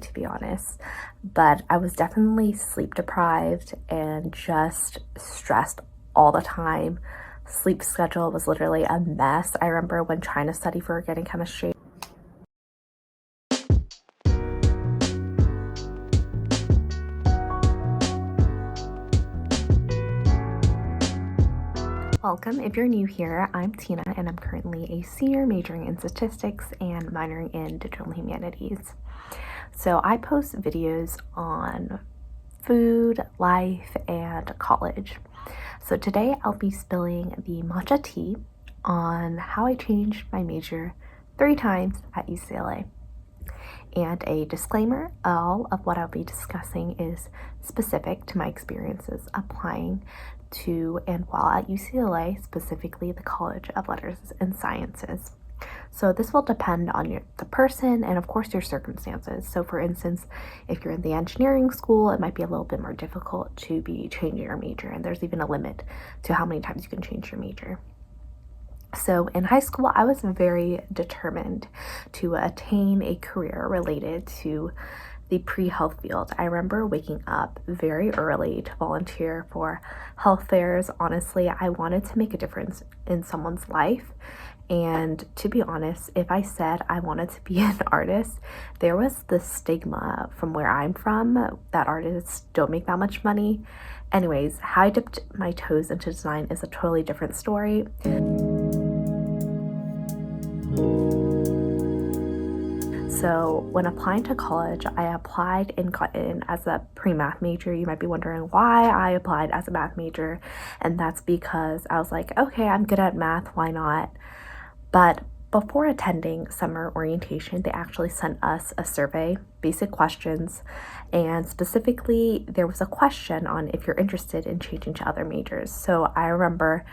to be honest, but I was definitely sleep deprived and just stressed all the time. Sleep schedule was literally a mess. I remember when trying to study for organic chemistry. Welcome. If you're new here, I'm Tina and I'm currently a senior majoring in statistics and minoring in digital humanities. So I post videos on food, life, and college. So today I'll be spilling the matcha tea on how I changed my major 3 times at UCLA. And a disclaimer, all of what I'll be discussing is specific to my experiences applying to and while at UCLA, specifically the College of Letters and Sciences. So this will depend on the person and of course your circumstances. So for instance, if you're in the engineering school, it might be a little bit more difficult to be changing your major, and there's even a limit to how many times you can change your major. So in high school, I was very determined to attain a career related to the pre-health field. I remember waking up very early to volunteer for health fairs. Honestly, I wanted to make a difference in someone's life. And to be honest, if I said I wanted to be an artist, there was this stigma from where I'm from that artists don't make that much money. Anyways, how I dipped my toes into design is a totally different story. So when applying to college, I applied and got in as a pre-math major. You might be wondering why I applied as a math major, and that's because I was like, okay, I'm good at math, why not? But before attending summer orientation, they actually sent us a survey, basic questions, and specifically there was a question on if you're interested in changing to other majors. So I remember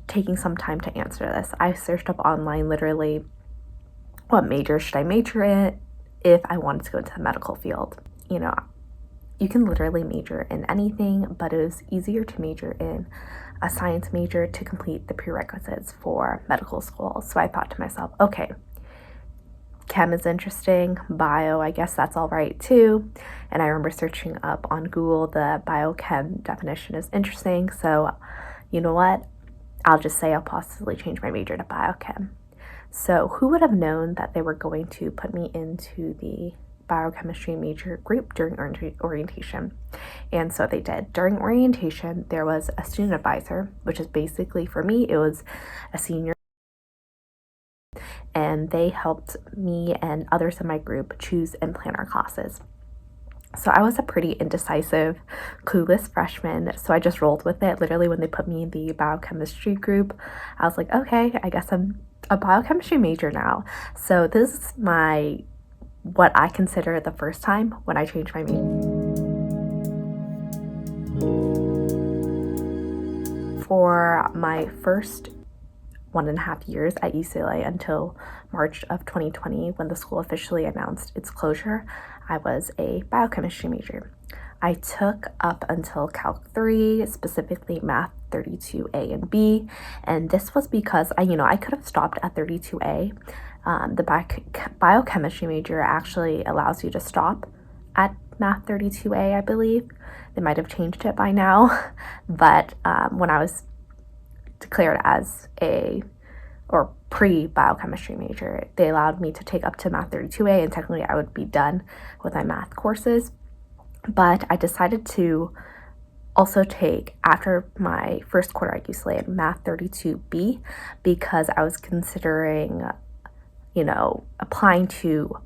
taking some time to answer this. I searched up online literally, what major should I major in if I wanted to go into the medical field? You know, you can literally major in anything, but it was easier to major in a science major to complete the prerequisites for medical school. So I thought to myself, okay, chem is interesting, bio, I guess that's all right too. And I remember searching up on Google, the biochem definition is interesting. So you know what? I'll just say I'll possibly change my major to biochem. So who would have known that they were going to put me into the biochemistry major group during orientation? And so they did. During orientation, there was a student advisor, which is basically, for me, it was a senior, and they helped me and others in my group choose and plan our classes. So I was a pretty indecisive, clueless freshman, so I just rolled with it. Literally, when they put me in the biochemistry group, I was like, okay, I guess I'm a biochemistry major now. So this is what I consider the first time when I changed my major. For my first 1.5 years at UCLA until March of 2020, when the school officially announced its closure, I was a biochemistry major. I took up until Calc 3, specifically Math 32A and B, and this was because I could have stopped at 32A. The biochemistry major actually allows you to stop at Math 32A, I believe. They might have changed it by now, but when I was declared as pre-biochemistry major, they allowed me to take up to Math 32A, and technically I would be done with my math courses. But I decided to also take, after my first quarter at UCLA, Math 32B, because I was considering, applying to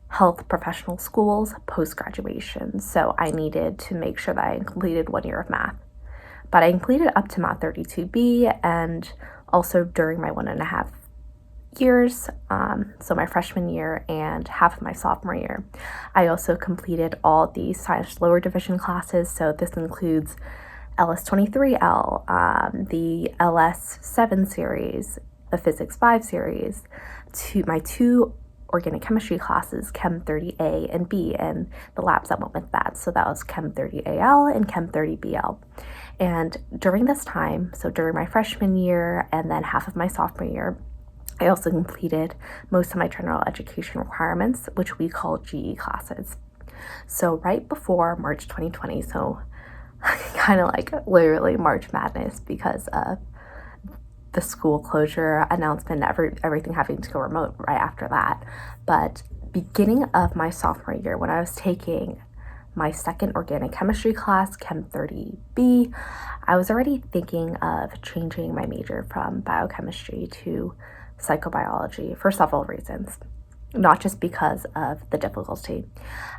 health professional schools post-graduation. So I needed to make sure that I completed 1 year of math. But I completed up to Math 32B, and also during my 1.5 years, so my freshman year and half of my sophomore year, I also completed all the science lower division classes. So this includes LS23L, the LS7 series, the Physics 5 series, my 2 organic chemistry classes, Chem 30A and B, and the labs that went with that. So that was Chem 30AL and Chem 30BL. And during this time, so during my freshman year and then half of my sophomore year, I also completed most of my general education requirements, which we call GE classes. So right before March 2020, so kind of like literally March Madness because of the school closure announcement, everything having to go remote right after that. But beginning of my sophomore year, when I was taking my second organic chemistry class, 𝘤𝘕𝘵, I was already thinking of changing my major from biochemistry to psychobiology for several reasons, not just because of the difficulty.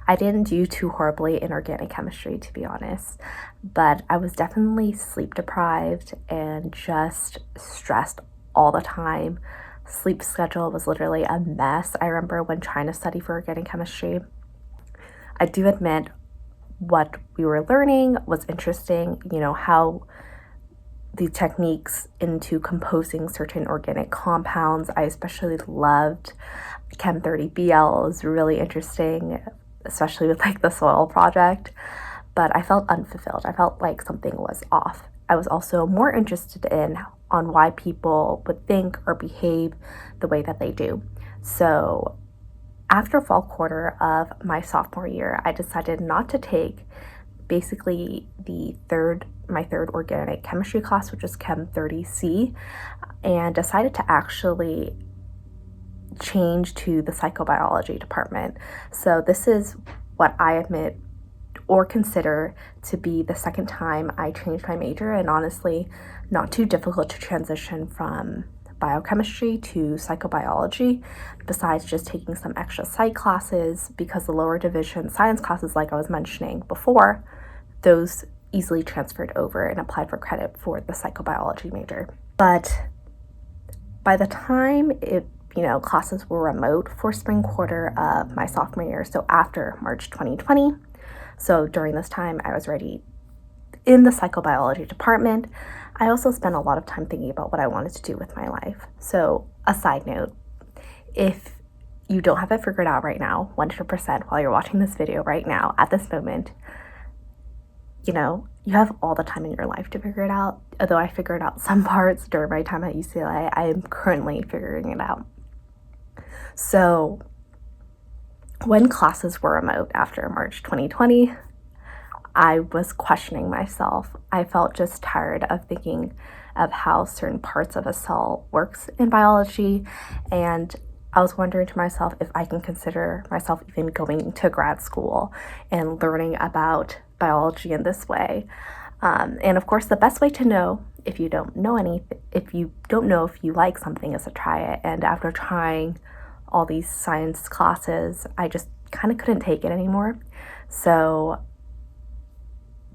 I didn't do too horribly in organic chemistry, to be honest, but I was definitely sleep deprived and just stressed all the time. Sleep schedule was literally a mess. I remember when trying to study for organic chemistry. I do admit what we were learning was interesting, how the techniques into composing certain organic compounds. I especially loved 𝘤𝘕𝘵. It was really interesting, especially with like the soil project, but I felt unfulfilled. I felt like something was off. I was also more interested in on why people would think or behave the way that they do. So after fall quarter of my sophomore year, I decided not to take basically my third organic chemistry class, which is 𝘤𝘕𝘵𝐶, and decided to actually change to the psychobiology department. So this is what I admit or consider to be the second time I changed my major, and honestly, not too difficult to transition from biochemistry to psychobiology, besides just taking some extra psych classes, because the lower division science classes, like I was mentioning before, those easily transferred over and applied for credit for the psychobiology major. But by the time classes were remote for spring quarter of my sophomore year, so after March 2020, so during this time I was already in the psychobiology department, I also spent a lot of time thinking about what I wanted to do with my life. So a side note, if you don't have it figured out right now, 100% while you're watching this video right now, at this moment, you have all the time in your life to figure it out. Although I figured out some parts during my time at UCLA, I am currently figuring it out. So when classes were remote after March 2020, I was questioning myself. I felt just tired of thinking of how certain parts of a cell works in biology, and I was wondering to myself if I can consider myself even going to grad school and learning about biology in this way. And of course, the best way to know if you don't know if you like something is to try it. And after trying all these science classes, I just kind of couldn't take it anymore. So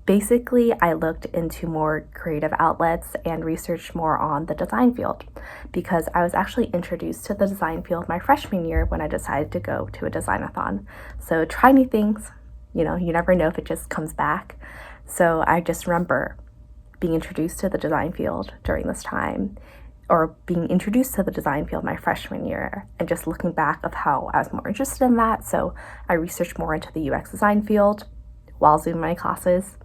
basically, I looked into more creative outlets and researched more on the design field, because I was actually introduced to the design field my freshman year when I decided to go to a design-a-thon. So try new things, you never know if it just comes back. So I just remember being introduced to the design field during this time, or being introduced to the design field my freshman year, and just looking back of how I was more interested in that. So I researched more into the UX design field while Zooming my classes.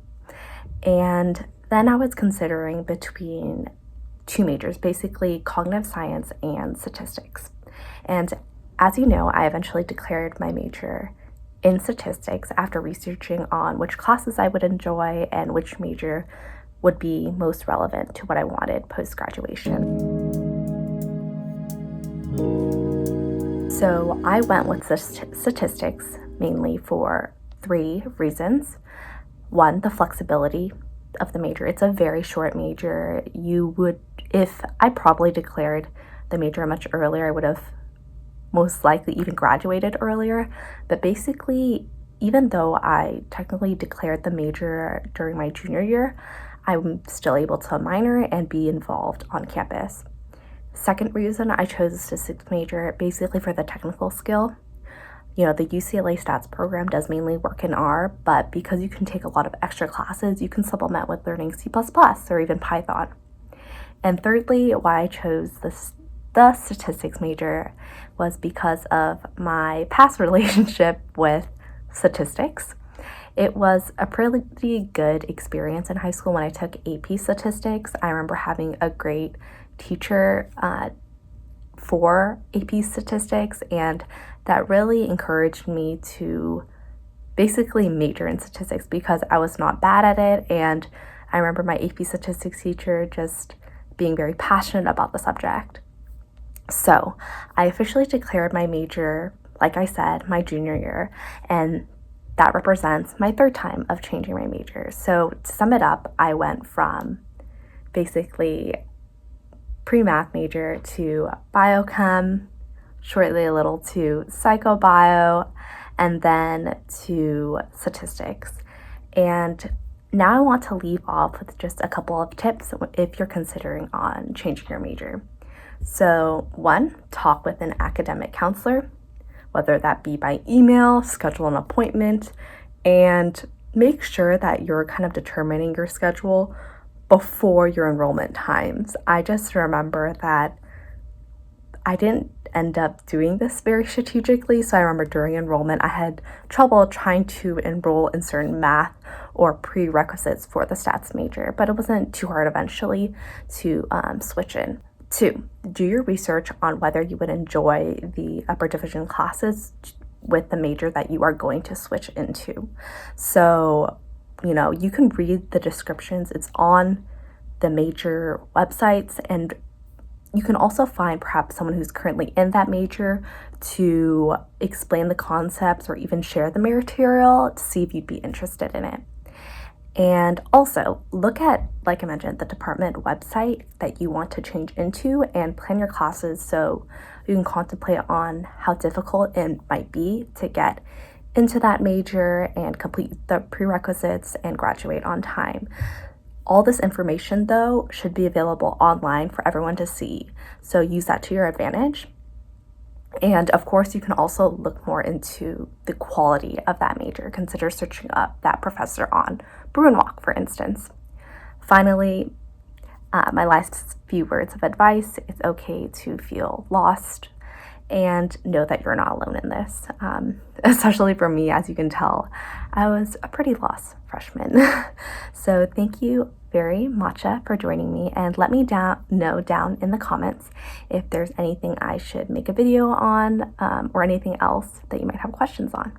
And then I was considering between two majors, basically cognitive science and statistics. And as you know, I eventually declared my major in statistics after researching on which classes I would enjoy and which major would be most relevant to what I wanted post-graduation. So I went with statistics mainly for 3 reasons. 1, the flexibility of the major. It's a very short major. If I probably declared the major much earlier, I would have most likely even graduated earlier. But basically, even though I technically declared the major during my junior year, I'm still able to minor and be involved on campus. Second reason I chose a statistics major, basically for the technical skill. The UCLA stats program does mainly work in R, but because you can take a lot of extra classes, you can supplement with learning C++ or even Python. And thirdly, why I chose the statistics major was because of my past relationship with statistics. It was a pretty good experience in high school when I took AP statistics. I remember having a great teacher for AP statistics, and that really encouraged me to basically major in statistics because I was not bad at it, and I remember my AP statistics teacher just being very passionate about the subject. So I officially declared my major, like I said, my junior year, and that represents my third time of changing my major. So to sum it up, I went from basically pre-math major to biochem, shortly a little to psychobio, and then to statistics. And now I want to leave off with just a couple of tips if you're considering on changing your major. So 1, talk with an academic counselor, whether that be by email, schedule an appointment, and make sure that you're kind of determining your schedule before your enrollment times. I just remember that I didn't end up doing this very strategically, so I remember during enrollment I had trouble trying to enroll in certain math or prerequisites for the stats major, but it wasn't too hard eventually to switch in. 2, do your research on whether you would enjoy the upper division classes with the major that you are going to switch into. So, you can read the descriptions. It's on the major websites, and you can also find perhaps someone who's currently in that major to explain the concepts or even share the material to see if you'd be interested in it. And also look at, like I mentioned, the department website that you want to change into and plan your classes so you can contemplate on how difficult it might be to get into that major and complete the prerequisites and graduate on time. All this information, though, should be available online for everyone to see, so use that to your advantage. And of course, you can also look more into the quality of that major. Consider searching up that professor on 𝘠𝘠𝘠𝘭𝘪𝘡, for instance. Finally, my last few words of advice: it's okay to feel lost and know that you're not alone in this. Especially for me, as you can tell, I was a pretty lost freshman. So thank you very much for joining me, and let me know down in the comments if there's anything I should make a video on or anything else that you might have questions on.